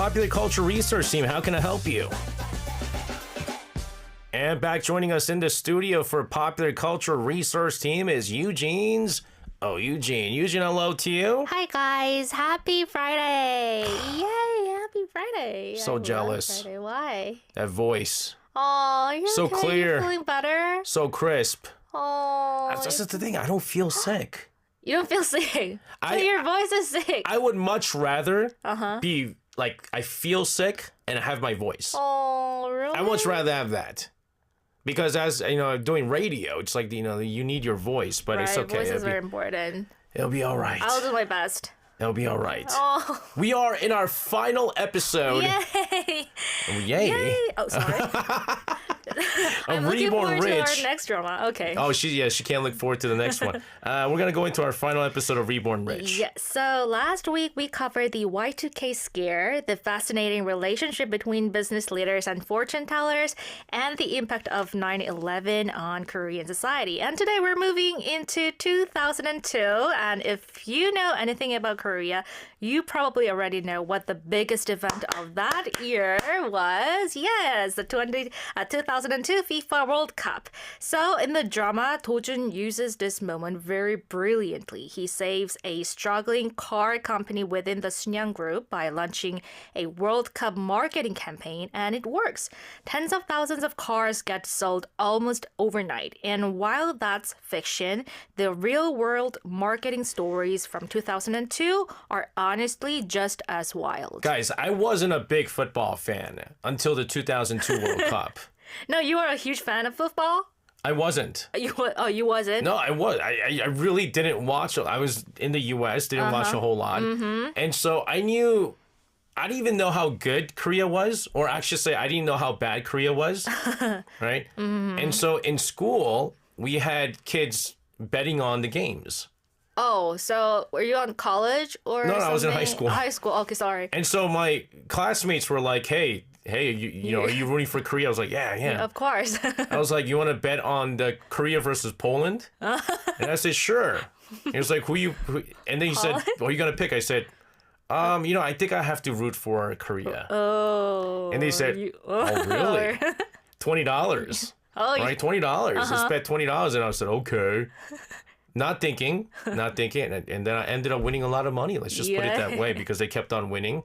Popular Culture Research Team. How can I help you? And back joining us in the studio for Popular Culture Research Team is Eugene's. Oh, Eugene. Eugene, hello to you. Hi, guys. Happy Friday. Yay, happy Friday. So jealous. Friday. Why? That voice. Oh, you're so okay? clear. You feeling better? So crisp. Oh. That's just the thing. I don't feel sick. You don't feel sick. So your voice is sick. I would much rather be like, I feel sick and have my voice. Oh, really? I much rather have that. Because as, you know, doing radio, it's like, you know, you need your voice, but it's okay. Voice is very important. It'll be all right. I'll do my best. It'll be all right. Oh. We are in our final episode. Yay. Yay. Yay. Oh, sorry. I'm looking Reborn forward Rich. to our next drama. Okay. Oh, she can't look forward to the next one. We're going to go into our final episode of Reborn Rich. Yes. So last week we covered the Y2K scare, the fascinating relationship between business leaders and fortune tellers, and the impact of 9/11 on Korean society. And today we're moving into 2002. And if you know anything about Korea, you probably already know what the biggest event of that year was. Yes, the 2002 FIFA World Cup. So in the drama, Do-jun uses this moment very brilliantly. He saves a struggling car company within the Sunyang Group by launching a World Cup marketing campaign, and it works. Tens of thousands of cars get sold almost overnight. And while that's fiction, the real-world marketing stories from 2002 are honestly just as wild. Guys, I wasn't a big football fan until the 2002 World Cup. No, you are a huge fan of football? I wasn't. You wasn't? No, I was. I really didn't watch. I was in the U.S., didn't watch a whole lot. And so I didn't even know how good Korea was, or actually say I didn't know how bad Korea was, right? And so in school, we had kids betting on the games. Oh, so were you on college or No, something? I was in high school. High school, okay, sorry. And so my classmates were like, hey, you know, are you rooting for Korea? I was like, yeah. Of course. I was like, you want to bet on the Korea versus Poland? And I said, sure. He was like, who? And then he said, what are you going to pick? I said, you know, I think I have to root for Korea. Oh. And they said, oh, really? $20. Oh, right, $20. Let's bet $20. And I said, okay. Not thinking. And then I ended up winning a lot of money. Let's just put it that way, because they kept on winning.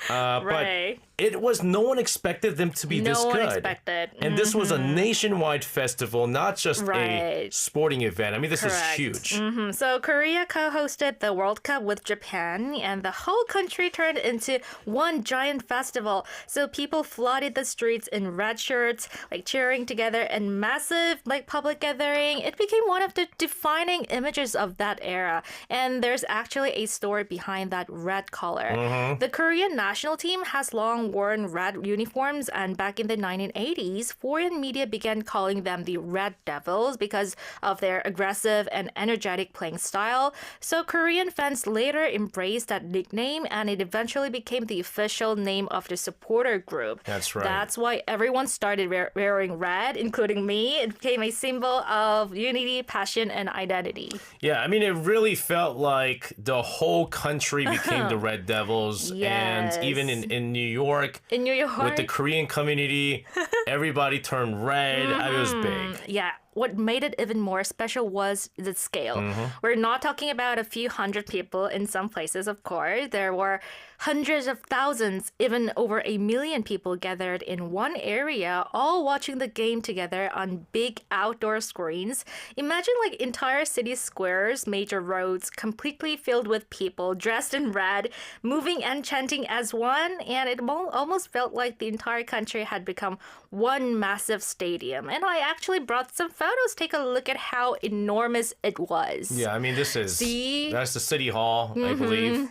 Right. But it was, no one expected them to be this good. No one expected. And this was a nationwide festival, not just a sporting event. I mean, this is huge. So Korea co-hosted the World Cup with Japan, and the whole country turned into one giant festival. So people flooded the streets in red shirts, like cheering together, and massive like public gathering. It became one of the defining images of that era. And there's actually a story behind that red color. The Korean national team has long worn red uniforms, and back in the 1980s, foreign media began calling them the Red Devils because of their aggressive and energetic playing style. So Korean fans later embraced that nickname, and it eventually became the official name of the supporter group. That's right. That's why everyone started wearing red, including me. It became a symbol of unity, passion, and identity. Yeah, I mean, it really felt like the whole country became the Red Devils. Yes. And even in New York, with the Korean community, everybody turned red. It was big. Yeah. What made it even more special was the scale. We're not talking about a few hundred people in some places, of course. There were hundreds of thousands, even over 1 million people gathered in one area, all watching the game together on big outdoor screens. Imagine like entire city squares, major roads, completely filled with people dressed in red, moving and chanting as one. And it almost felt like the entire country had become one massive stadium. And I actually brought some photos. Take a look at how enormous it was. Yeah, I mean, that's the city hall, I believe.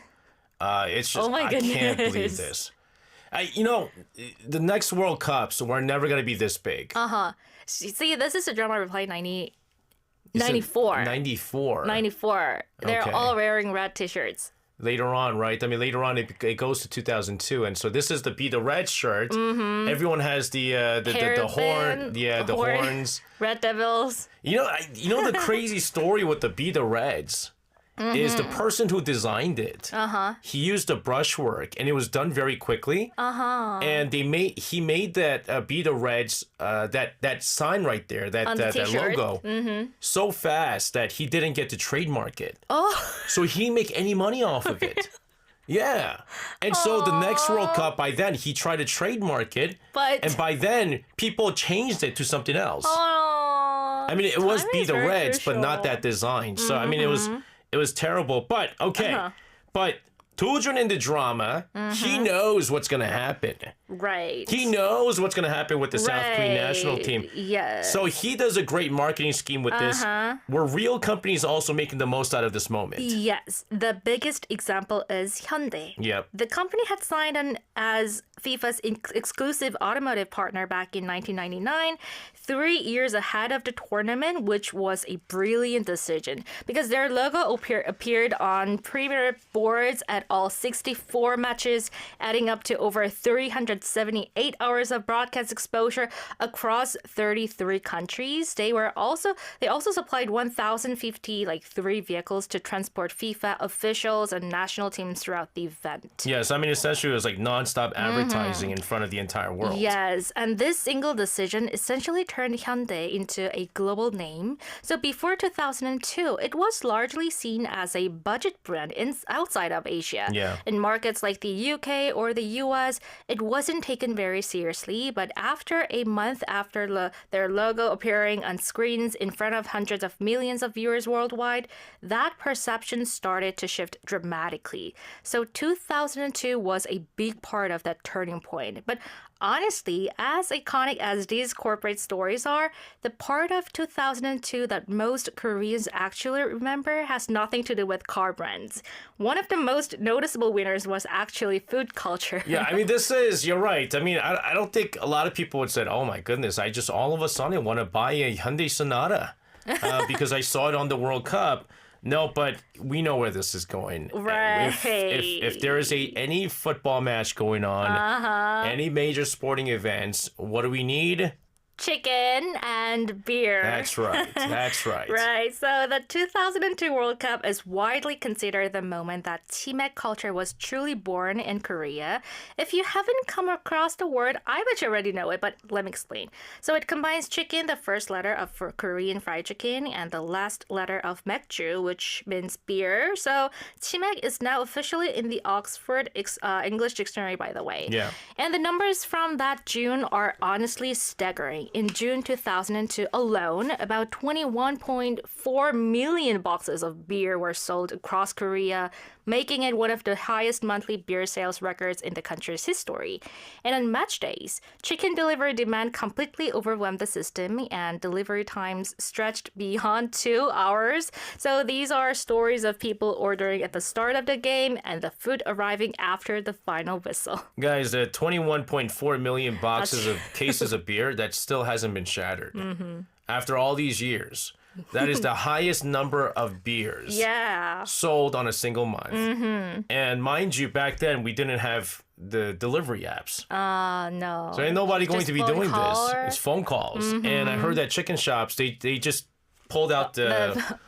It's just, I can't believe this. You know, the next World Cups were never going to be this big. See, this is a drama reply 94. 94. 94. They're all wearing red t-shirts. Later on, right? I mean, later on, it goes to 2002, and so this is the red shirt. Everyone has the horn, the horns. Red Devils. You know the crazy story with the Be the Reds is the person who designed it. He used the brushwork, and it was done very quickly. And he made that Be the Reds that sign right there, that logo, so fast that he didn't get to trademark it. So he didn't make any money off of it. Yeah. And so the next World Cup, by then, he tried to trademark it. And by then, people changed it to something else. I mean, it was Be the Reds, but not that design. So, I mean, it was terrible. But, okay. But Dojun in the drama, he knows what's going to happen. Right. He knows what's going to happen with the South Korean national team. Yes. So he does a great marketing scheme with this, where real companies also making the most out of this moment. Yes. The biggest example is Hyundai. Yep. The company had signed on as FIFA's exclusive automotive partner back in 1999, 3 years ahead of the tournament, which was a brilliant decision because their logo appeared on premier boards at all 64 matches, adding up to over 378 hours of broadcast exposure across 33 countries. They also supplied 1,050 3 vehicles to transport FIFA officials and national teams throughout the event. Yes, I mean essentially it was like nonstop advertising in front of the entire world. Yes, and this single decision essentially turned Hyundai into a global name. So before 2002, it was largely seen as a budget brand outside of Asia. Yeah. In markets like the UK or the US, it wasn't taken very seriously, but after a month after their logo appearing on screens in front of hundreds of millions of viewers worldwide, that perception started to shift dramatically. So 2002 was a big part of that turning point. But honestly, as iconic as these corporate stories are, the part of 2002 that most Koreans actually remember has nothing to do with car brands. One of the most noticeable winners was actually food culture. Yeah, I mean, you're right. I mean, I don't think a lot of people would say, oh my goodness, I just all of a sudden want to buy a Hyundai Sonata because I saw it on the World Cup. No, but we know where this is going. Right. If there is any football match going on, any major sporting events, what do we need? Chicken and beer. That's right. That's right. Right. So the 2002 World Cup is widely considered the moment that chimek culture was truly born in Korea. If you haven't come across the word, I bet you already know it, but let me explain. So it combines chicken, the first letter of Korean fried chicken, and the last letter of mekju, which means beer. So chimek is now officially in the Oxford English Dictionary, by the way. Yeah. And the numbers from that June are honestly staggering. In June 2002 alone, about 21.4 million boxes of beer were sold across Korea, making it one of the highest monthly beer sales records in the country's history. And on match days, chicken delivery demand completely overwhelmed the system, and delivery times stretched beyond 2 hours. So these are stories of people ordering at the start of the game and the food arriving after the final whistle. Guys, the 21.4 million boxes of cases of beer, that still hasn't been shattered. After all these years. That is the highest number of beers sold on a single month. And mind you, back then, we didn't have the delivery apps. No. So ain't nobody going Just to be phone doing call this. It's phone calls. And I heard that chicken shops, they just pulled out the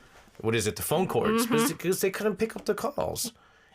phone cords because they couldn't pick up the calls.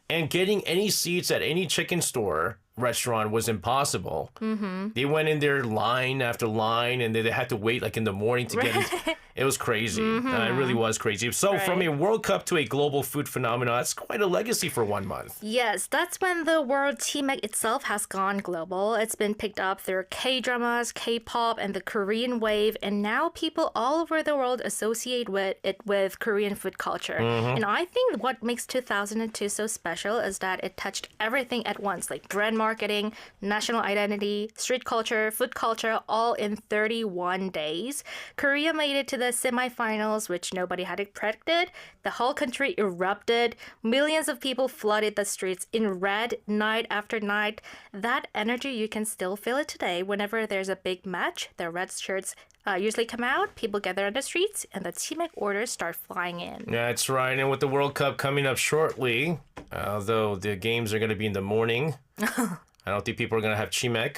And getting any seats at any chicken store restaurant was impossible. They went in there line after line, and they had to wait like in the morning to get in. It was crazy. It really was crazy. So from a World Cup to a global food phenomenon, that's quite a legacy for 1 month. Yes, that's when the word chimek itself has gone global. It's been picked up through K-dramas, K-pop, and the Korean wave, and now people all over the world associate it with Korean food culture. And I think what makes 2002 so special is that it touched everything at once, like brand marketing, national identity, street culture, food culture, all in 31 days. Korea made it to the semifinals, which nobody had predicted. The whole country erupted. Millions of people flooded the streets in red night after night. That energy, you can still feel it today. Whenever there's a big match, the red shirts usually come out, people gather on the streets, and the chimek orders start flying in. That's right. And with the World Cup coming up shortly, although the games are going to be in the morning, I don't think people are going to have chimek.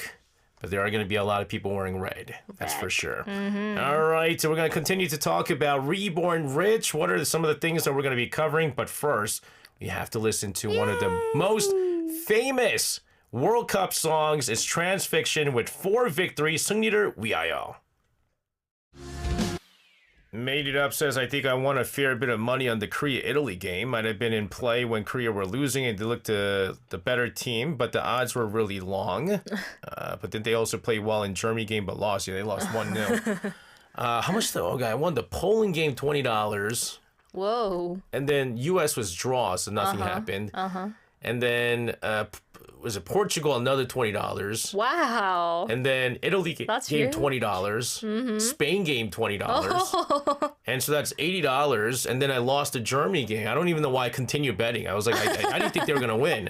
But there are going to be a lot of people wearing red. That's for sure. All right, so we're going to continue to talk about Reborn Rich. What are some of the things that we're going to be covering? But first, we have to listen to one of the most famous World Cup songs. It's Transfiction with 4 victories. 승리를 위하여. Made It Up says, I think I won a fair bit of money on the Korea-Italy game. Might have been in play when Korea were losing and they looked the better team, but the odds were really long. But then they also played well in Germany game, but lost. Yeah, they lost 1-0. How much though? Okay, I won the Poland game $20. Whoa. And then U.S. was draw, so nothing happened. And then was it Portugal, another $20. Wow. And then Italy gave $20. Spain gave $20. And so that's $80. And then I lost the Germany game. I don't even know why I continued betting. I was like, I didn't think they were going to win.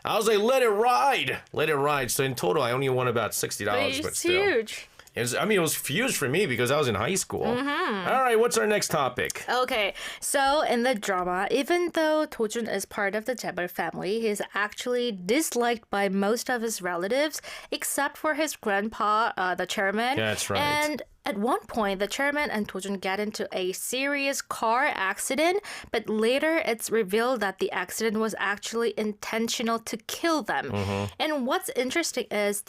I was like, let it ride. Let it ride. So in total, I only won about $60. But still. Huge. It was huge for me because I was in high school. All right, what's our next topic? Okay, so in the drama, even though Dojun is part of the Jaemal family, he's actually disliked by most of his relatives, except for his grandpa, the chairman. That's right. And at one point, the chairman and Dojun get into a serious car accident, but later it's revealed that the accident was actually intentional to kill them. And what's interesting is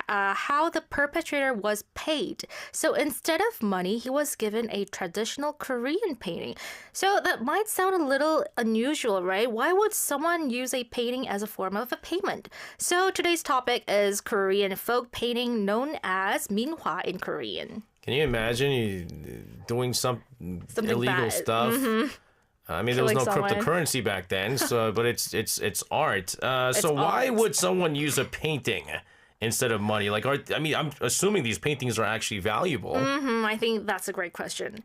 how the perpetrator was paid. So instead of money, he was given a traditional Korean painting. So that might sound a little unusual, right? Why would someone use a painting as a form of a payment? So today's topic is Korean folk painting known as minhwa in Korean. Can you imagine you doing something illegal bad. stuff? I mean, there was no someone. cryptocurrency back then, so but it's art. So why would someone use a painting instead of money? Like, I'm assuming these paintings are actually valuable. I think that's a great question.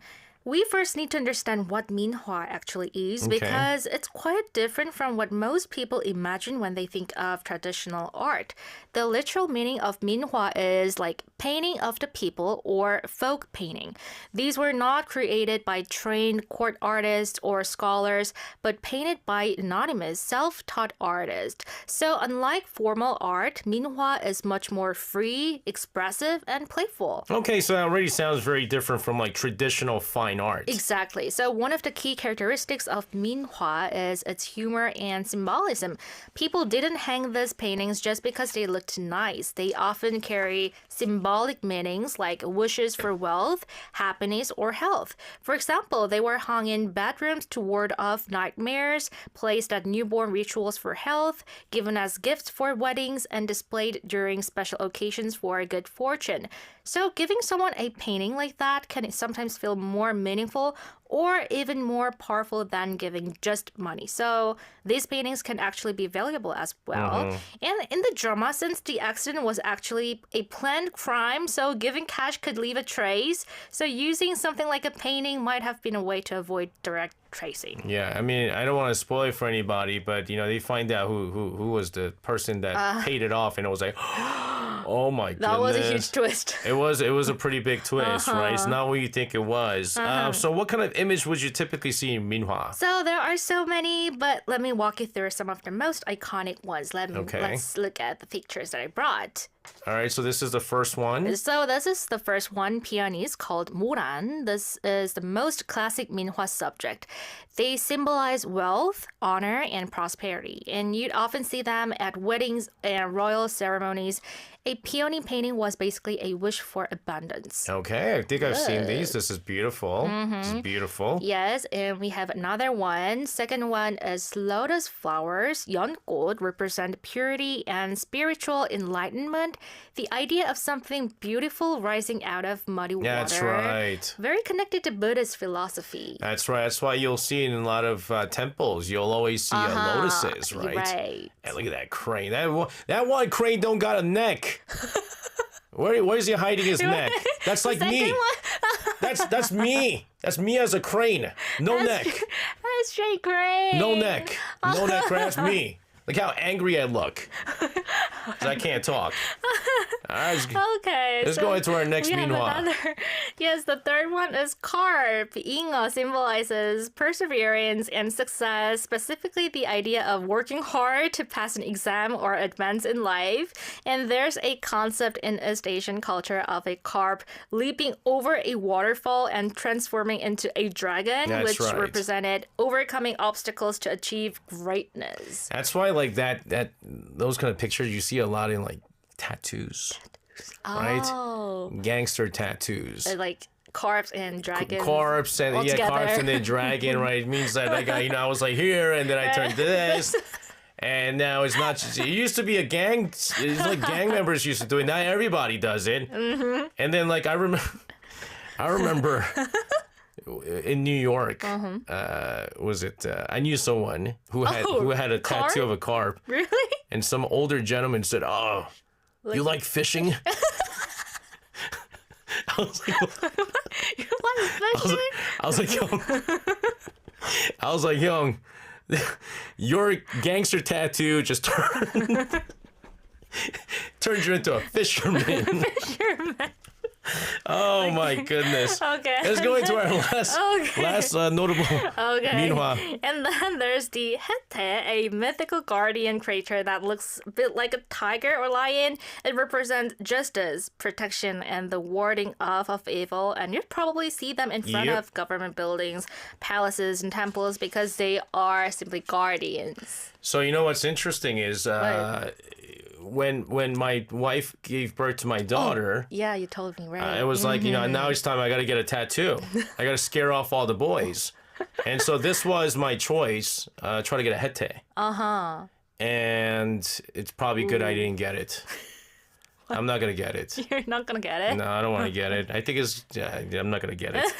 We first need to understand what minhwa actually is because it's quite different from what most people imagine when they think of traditional art. The literal meaning of minhwa is like painting of the people or folk painting. These were not created by trained court artists or scholars, but painted by anonymous, self-taught artists. So unlike formal art, minhwa is much more free, expressive, and playful. Okay, so that already sounds very different from like traditional fine art. Exactly. So one of the key characteristics of minhwa is its humor and symbolism. People didn't hang these paintings just because they looked nice. They often carry symbolic meanings like wishes for wealth, happiness, or health. For example, they were hung in bedrooms to ward off nightmares, placed at newborn rituals for health, given as gifts for weddings, and displayed during special occasions for good fortune. So giving someone a painting like that can sometimes feel more meaningful or even more powerful than giving just money. So these paintings can actually be valuable as well. And in the drama, since the accident was actually a planned crime, so giving cash could leave a trace. So using something like a painting might have been a way to avoid direct tracing. Yeah, I mean, I don't want to spoil it for anybody, but you know, they find out who was the person that paid it off, and it was like, oh my goodness. That was a huge twist. It was a pretty big twist, right? It's not what you think it was. So what kind of image would you typically see in minhwa? So there are so many, but let me walk you through some of the most iconic ones. Let's look at the pictures that I brought. All right, so this is the first one. So this is the first one, peonies, called moran. This is the most classic minhwa subject. They symbolize wealth, honor, and prosperity, and you'd often see them at weddings and royal ceremonies. A peony painting was basically a wish for abundance. Okay, I think I've seen these. This is beautiful. This is beautiful. Yes, and we have another one. Second one is lotus flowers. yeonggol represent purity and spiritual enlightenment. The idea of something beautiful rising out of muddy water. That's right. Very connected to Buddhist philosophy. That's right. That's why you'll see it in a lot of temples. You'll always see lotuses, right? Right. And look at that crane. That one crane don't got a neck. Where is he hiding his neck? That's like me. That's me. That's me as a crane. No neck. That's straight crane. No neck. No neck crane. That's me. Look how angry I look. 'Cause I can't talk. All right, Okay. let's go into our next we have minhwa. another. Yes, the third one is carp. Ingo symbolizes perseverance and success, specifically the idea of working hard to pass an exam or advance in life. And there's a concept in East Asian culture of a carp leaping over a waterfall and transforming into a dragon, That's which right. represented overcoming obstacles to achieve greatness. That's why, like those kind of pictures you see a lot in like tattoos, right? Oh. Gangster tattoos. Like carps and dragons. Corpse and all together. corpse and then dragon, right? It means that guy, I was like here and then I turned to this. And now it's not just, it used to be a gang, it's like gang members used to do it. Now everybody does it. Mm-hmm. And then like I remember in New York, I knew someone who had a tattoo of a carp. Really? And some older gentleman said, "Oh, you like fishing?" I was like, You like fishing? I was like, young, your gangster tattoo just turned you into a fisherman. Oh my goodness. Okay. Let's go into our last notable minhwa. And then there's the Hete, a mythical guardian creature that looks a bit like a tiger or lion. It represents justice, protection, and the warding off of evil. And you'd probably see them in front of government buildings, palaces, and temples because they are simply guardians. So you know what's interesting is when my wife gave birth to my daughter, Yeah, you told me, right? it was like, now it's time I got to get a tattoo. I got to scare off all the boys. And so this was my choice, try to get a hete. Uh-huh. And it's probably good I didn't get it. I'm not going to get it. You're not going to get it? No, I don't want to get it. I think I'm not going to get it.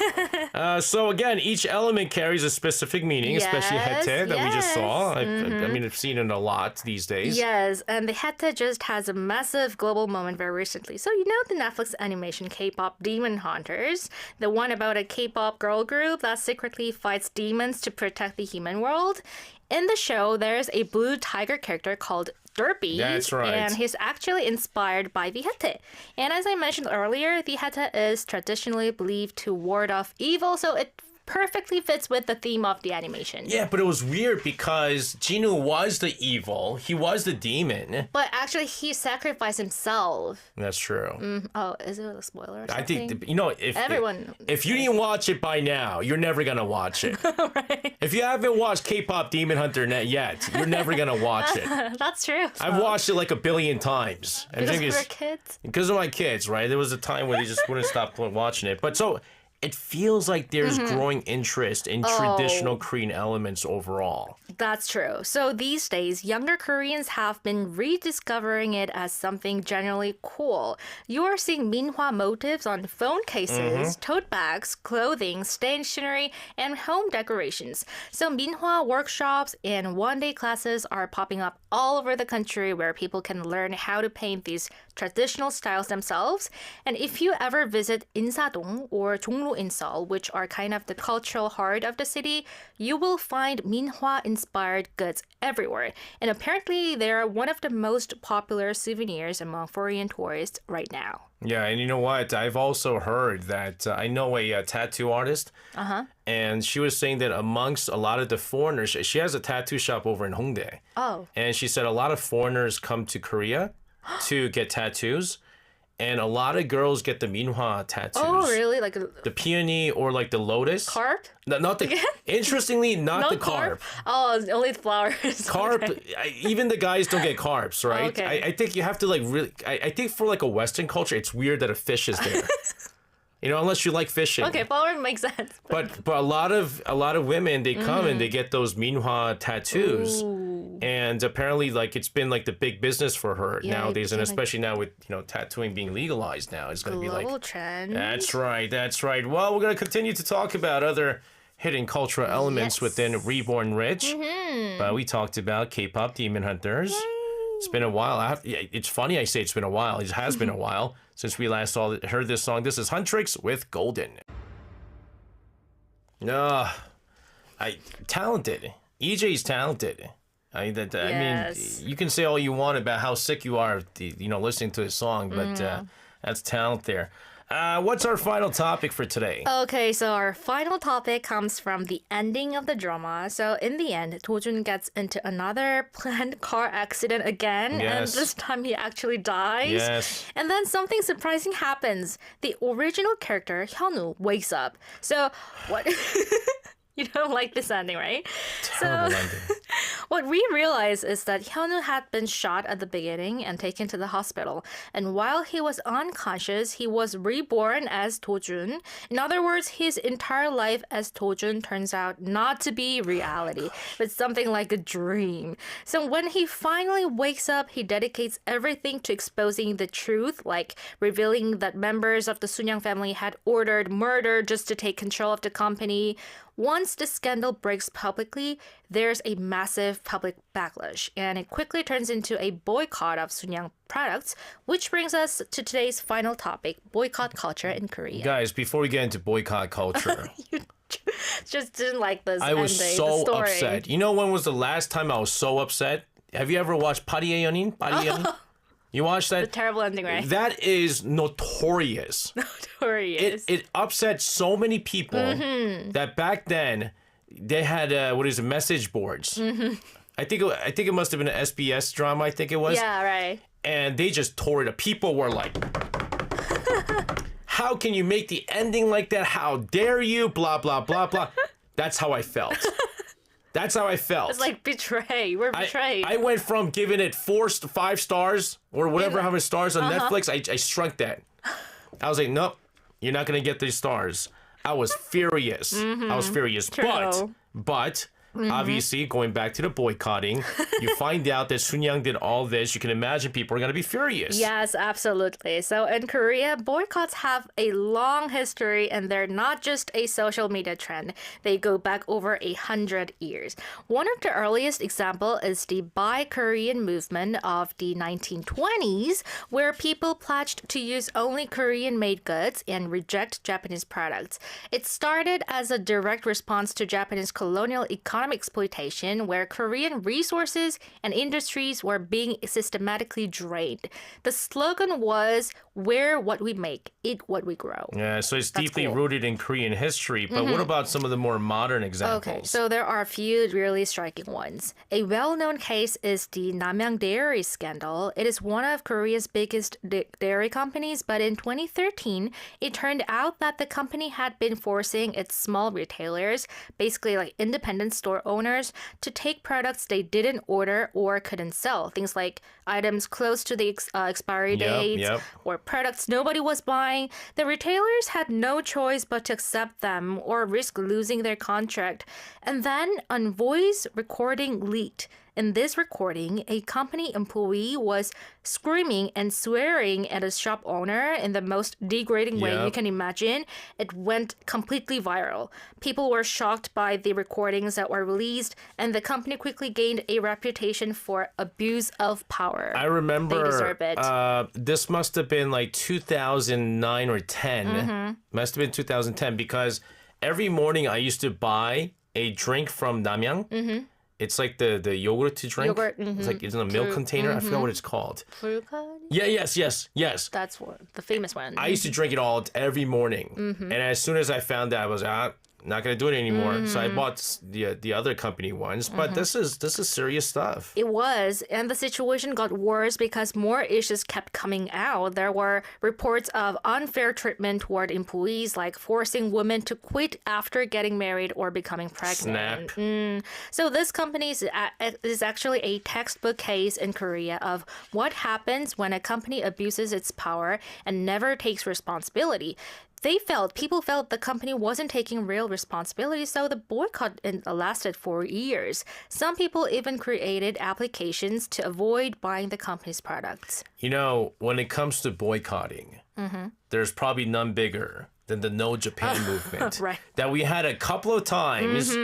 So again, each element carries a specific meaning, especially hete that we just saw. I mean, I've seen it a lot these days. Yes, and the hete just has a massive global moment very recently. So you know the Netflix animation K-pop Demon Hunters, the one about a K-pop girl group that secretly fights demons to protect the human world? In the show, there's a blue tiger character called Derpy. That's right. And he's actually inspired by the hete. And as I mentioned earlier, the hete is traditionally believed to ward off evil, so it perfectly fits with the theme of the animation. Yeah, but it was weird because Jinu was the evil. He was the demon. But actually, he sacrificed himself. That's true. Oh, is it a spoiler or something? I think, if you didn't watch it by now, you're never going to watch it. Right. If you haven't watched K-pop Demon Hunter yet, you're never going to watch it. That's true. I've watched it like a billion times. Because we were kids? Because of my kids, right? There was a time where they just wouldn't stop watching it. But so it feels like there's growing interest in traditional Korean elements overall. That's true. So these days, younger Koreans have been rediscovering it as something genuinely cool. You are seeing minhwa motifs on phone cases, tote bags, clothing, stationery, and home decorations. So minhwa workshops and one-day classes are popping up all over the country where people can learn how to paint these traditional styles themselves. And if you ever visit Insadong or Jongno in Seoul, which are kind of the cultural heart of the city, you will find minhwa-inspired goods everywhere. And apparently, they are one of the most popular souvenirs among foreign tourists right now. Yeah, and you know what? I've also heard that I know a tattoo artist, and she was saying that amongst a lot of the foreigners, she has a tattoo shop over in Hongdae. Oh. And she said a lot of foreigners come to Korea to get tattoos, and a lot of girls get the minhwa tattoos. Oh, really? Like the peony or like the lotus. carp? No, not the. Interestingly, not the carp. Oh, it's only flowers. Carp. Okay. Even the guys don't get carps, right? Okay. I think you have to like really. I think for like a Western culture, it's weird that a fish is there. Unless you like fishing. Okay, flower makes sense. But a lot of women, they come and they get those minhwa tattoos. Ooh. And apparently, like, it's been like the big business for her nowadays, and especially now with tattooing being legalized now, it's going to be like global trend. That's right. Well, we're going to continue to talk about other hidden cultural elements within Reborn Rich. But we talked about K-pop Demon Hunters. Yay. It's been a while. It's funny I say it's been a while. It has been a while since we last heard this song. This is Huntrix with Golden. Talented. EJ's talented. Yes. mean, you can say all you want about how sick you are, listening to his song, but that's talent there. What's our final topic for today? Okay, so our final topic comes from the ending of the drama. So in the end, Do-jun gets into another planned car accident again, Yes. and this time he actually dies. Yes. And then something surprising happens. The original character, Hyunwoo, wakes up. So what... You don't like this ending, right? Terrible ending. What we realize is that Hyunwoo had been shot at the beginning and taken to the hospital. And while he was unconscious, he was reborn as Do-jun. In other words, his entire life as Do-jun turns out not to be reality, but something like a dream. So when he finally wakes up, he dedicates everything to exposing the truth, like revealing that members of the Sunyang family had ordered murder just to take control of the company. Once the scandal breaks publicly, there's a massive public backlash, and it quickly turns into a boycott of Sunyang products, which brings us to today's final topic, boycott culture in Korea. Guys, before we get into boycott culture, You just didn't like this I was ending, so the story. upset. You know when was the last time I was so upset? Have you ever watched Pariye Yeonin? You watched that? The terrible ending, right? That is notorious. Notorious. It upset so many people that back then they had message boards. I think it must have been an SBS drama. I think it was. Yeah, right. And they just tore it up. People were like, "How can you make the ending like that? How dare you? Blah blah blah blah." That's how I felt. That's how I felt. It's like betray. We're betrayed. I went from giving it 5 stars or whatever how many stars on Netflix. I shrunk that. I was like, nope, you're not gonna get these stars. I was furious. I was furious. True. But obviously, going back to the boycotting, you find out that Sunyang did all this. You can imagine people are gonna be furious. Yes, absolutely. So in Korea, boycotts have a long history, and they're not just a social media trend. They go back over 100 years. One of the earliest example is the Buy Korean movement of the 1920s, where people pledged to use only Korean-made goods and reject Japanese products. It started as a direct response to Japanese colonial economic exploitation, where Korean resources and industries were being systematically drained. The slogan was, wear what we make, eat what we grow. Yeah, so it's deeply cool. rooted in Korean history. But what about some of the more modern examples? Okay, so there are a few really striking ones. A well-known case is the Namyang Dairy scandal. It is one of Korea's biggest dairy companies, but in 2013, it turned out that the company had been forcing its small retailers, basically like independent store owners, to take products they didn't order or couldn't sell. Things like items close to the expiry dates or products nobody was buying. The retailers had no choice but to accept them or risk losing their contract. And then a voice recording leaked. In this recording, a company employee was screaming and swearing at a shop owner in the most degrading way you can imagine. It went completely viral. People were shocked by the recordings that were released, and the company quickly gained a reputation for abuse of power. I remember They deserve it. This must have been like 2009 or 10. Must have been 2010 because every morning I used to buy a drink from Namyang. It's like the yogurt drink. It's like it's in a milk container. I forgot what it's called. Fruka? Yeah, yes. That's the famous one. I used to drink it all every morning. And as soon as I found that, I was not gonna do it anymore. So I bought the other company ones. But this is serious stuff. It was, and the situation got worse because more issues kept coming out. There were reports of unfair treatment toward employees, like forcing women to quit after getting married or becoming pregnant. Snap. So this company is actually a textbook case in Korea of what happens when a company abuses its power and never takes responsibility. People felt the company wasn't taking real responsibility, so the boycott lasted for years. Some people even created applications to avoid buying the company's products. You know, when it comes to boycotting, there's probably none bigger than the No Japan movement Right. that we had a couple of times.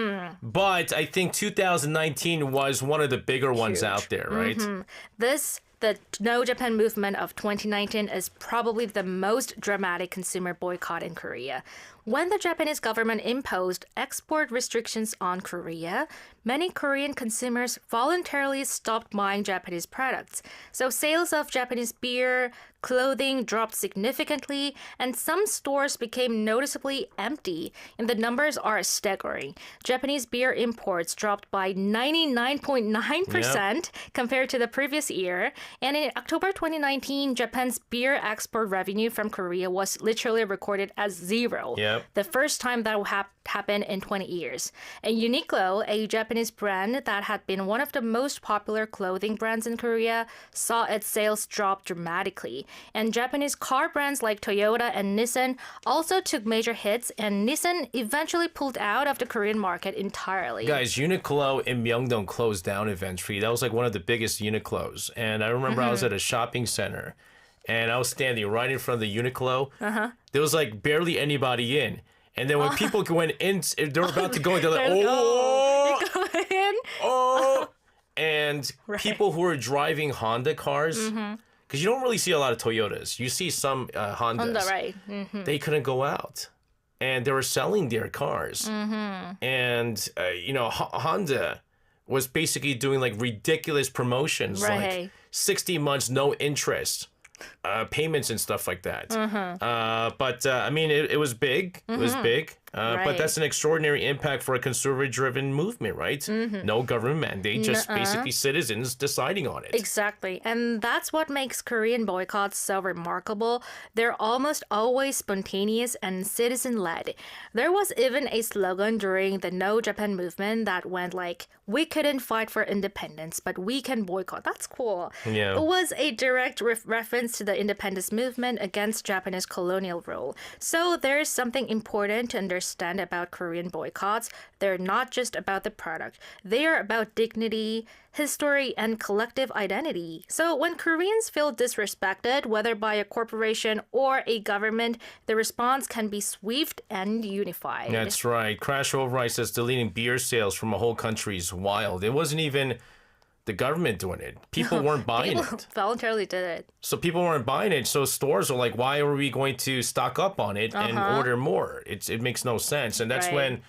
But I think 2019 was one of the bigger ones out there, right? This the No Japan movement of 2019 is probably the most dramatic consumer boycott in Korea. When the Japanese government imposed export restrictions on Korea, many Korean consumers voluntarily stopped buying Japanese products. So sales of Japanese beer, clothing dropped significantly, and some stores became noticeably empty, and the numbers are staggering. Japanese beer imports dropped by 99.9% compared to the previous year, and in October 2019, Japan's beer export revenue from Korea was literally recorded as zero. Yep. The first time that happened in 20 years. And Uniqlo, a Japanese brand that had been one of the most popular clothing brands in Korea, saw its sales drop dramatically. And Japanese car brands like Toyota and Nissan also took major hits, and Nissan eventually pulled out of the Korean market entirely. Guys, Uniqlo in Myeongdong closed down eventually. That was like one of the biggest Uniqlos. And I remember I was at a shopping center, and I was standing right in front of the Uniqlo. There was like barely anybody in. And then when people went in, they were about to go in, they're like, oh, you're going in? oh. And people who were driving Honda cars, because you don't really see a lot of Toyotas. You see some Hondas. Honda, right. They couldn't go out. And they were selling their cars. And, Honda was basically doing like ridiculous promotions, like 60 months, no interest. Payments and stuff like that. But I mean, it was big. It was big. But that's an extraordinary impact for a conservative-driven movement, right? No government mandate, just basically citizens deciding on it. Exactly. And that's what makes Korean boycotts so remarkable. They're almost always spontaneous and citizen-led. There was even a slogan during the No Japan movement that went like, "We couldn't fight for independence, but we can boycott." That's cool. Yeah. It was a direct reference to the independence movement against Japanese colonial rule. So there's something important to understand about Korean boycotts. They're not just about the product. They are about dignity, history, and collective identity. So when Koreans feel disrespected, whether by a corporation or a government, the response can be swift and unified. That's right. Crash Override says deleting beer sales from a whole country is wild. It wasn't even the government doing it. People weren't buying it. Voluntarily did it. So people weren't buying it. So stores are like, why are we going to stock up on it and order more? It makes no sense. And that's when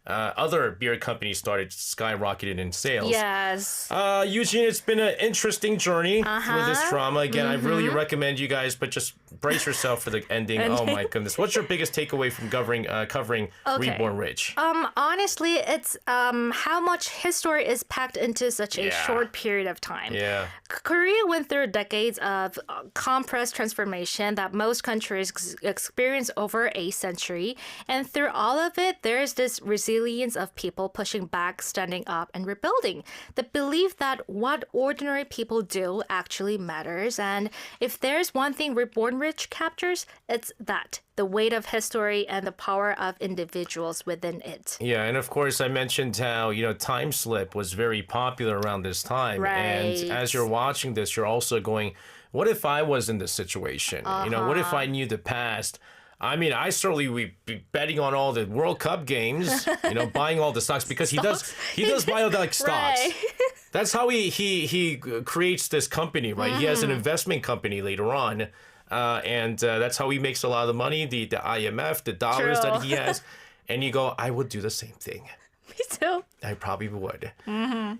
other beer companies started skyrocketing in sales. Yes. Eugene, it's been an interesting journey through this drama. Again, I really recommend you guys, but just brace yourself for the ending. Oh my goodness. What's your biggest takeaway from covering Reborn Rich? Honestly, it's how much history is packed into such a short period of time. Yeah. Korea went through decades of compressed transformation that most countries experience over a century. And through all of it, there's this resilience of people pushing back, standing up, and rebuilding. The belief that what ordinary people do actually matters. And if there's one thing Reborn Rich captures, it's that. The weight of history and the power of individuals within it. Yeah, and of course I mentioned how, Time Slip was very popular around this time. Right. And as you're watching this, you're also going, what if I was in this situation? What if I knew the past? I mean, I certainly would be betting on all the World Cup games, buying all the stocks because he does buy all the stocks. Right. That's how he creates this company, right? He has an investment company later on. And that's how he makes a lot of the money, the IMF, the dollars that he has. And you go, I would do the same thing. Me too. I probably would.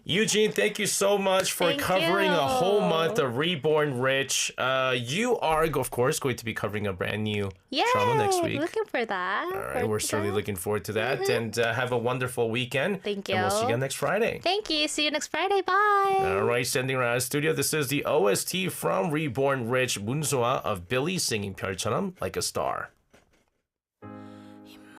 Eugene, thank you so much for covering a whole month of Reborn Rich. You are, of course, going to be covering a brand new drama next week. Looking for that. All right, we're certainly looking forward to that. And have a wonderful weekend. Thank you. And we'll see you again next Friday. Thank you. See you next Friday. Bye. All right, sending around the studio. This is the OST from Reborn Rich, Munsoa of Billy singing 별처럼 like a star.